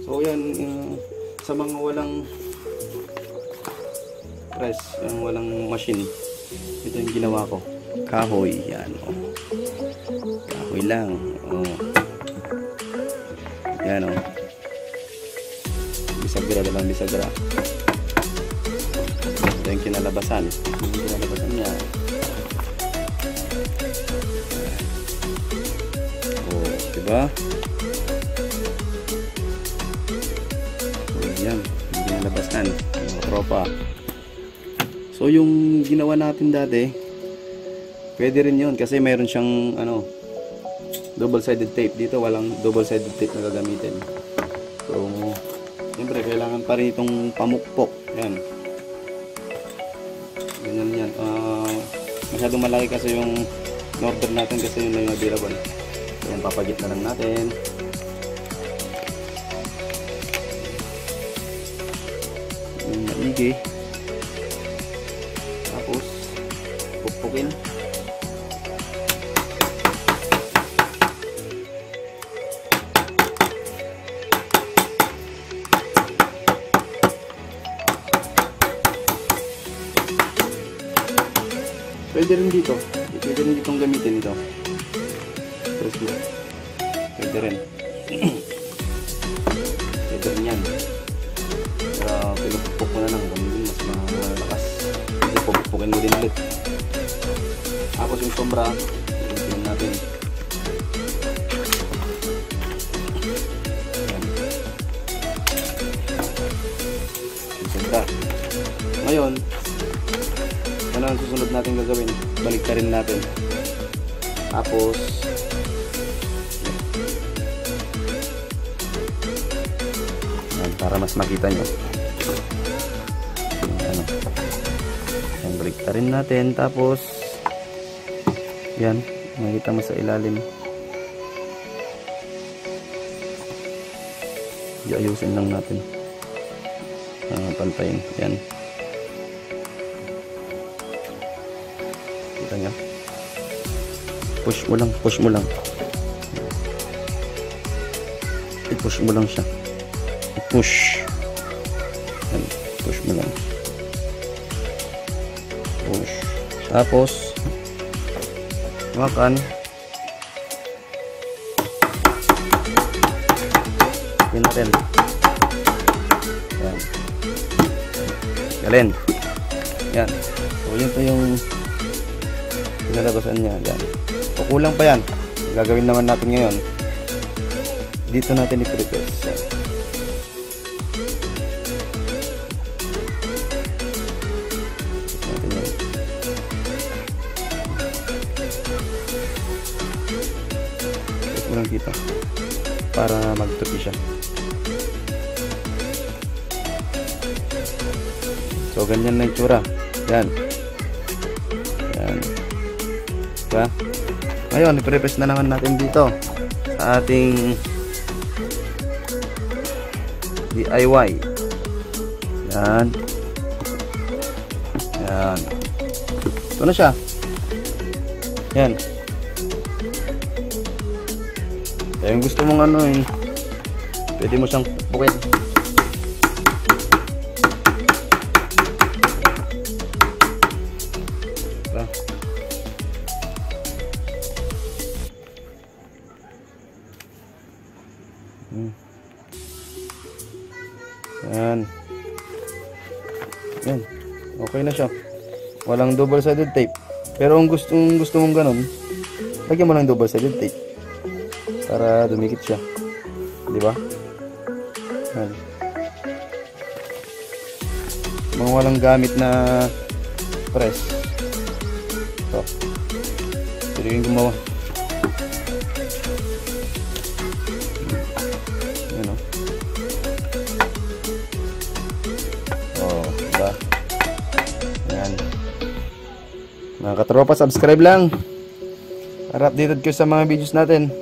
So yan, sa mga walang press, yung walang machine, ito yung ginawa ko. Kahoy, yan. Oh. Kahoy lang. Oh. Yan oh. Bisagra lang, bisagra. Ito yung kinalabasan. Yung kinalabasan niya. Oh, diba? Oh, yan. Yung kinalabasan. Yung tropa. So yung ginawa natin dati, pwede rin yun kasi mayroon siyang ano, double-sided tape. Dito walang double-sided tape na gagamitin. So siyempre kailangan pa rin itong pamukpok. Yan. Ganyan yan. Masyadong malaki kasi yung order natin kasi yun na yung available. Yan, papagit na lang natin. Yung maigi. Tapos pukpukin. Pwede rin dito. Pwede rin ditong gamitin ito. Press mo. Pwede rin. Pwede rin yan. Pero pinupukpuk mo na lang. Mas malakas. Kasi pupukpukin mo din ulit. Tapos yung sombra, tingnan natin. Yung sombra. Ngayon, ano ang susunod natin gagawin? Balik ka rin natin. Tapos yan, para mas makita nyo ano, yan, balik ka rin natin. Tapos yan, makita mo sa ilalim. Iayusin lang natin. Pantayin. Yan. Kita nyo? Push mo lang, push mo lang. I-push mo lang siya. I-push. Yan, push mo lang. Push. Tapos makan. Yan natin. Yan. Galin. Yan. So yun po yung pinalabasan niya. Yan. So kulang pa yan. Gagawin naman natin ngayon. Dito natin i-prepare. Yan. Natin yan. Ito lang kita. Para magtupi siya. So ganyan na yung tsura. Yan. Yan. Diba? Ngayon, i-prepare na naman natin dito sa ating DIY. Yan. Yan. Ito na siya. Yan. Kaya yung gusto mong ano eh, pwede mo siyang pukin. Yan. Yan. Okay na siya. Walang double-sided tape. Pero kung gusto mong ganun, lagyan mo ng double-sided tape para dumikit siya. Di ba? Yan. Mga walang gamit na press. So, pwede kayong gumawa. Yan o. Oh, diba? Yan. Mga katropa, subscribe lang para updated kayo sa mga videos natin.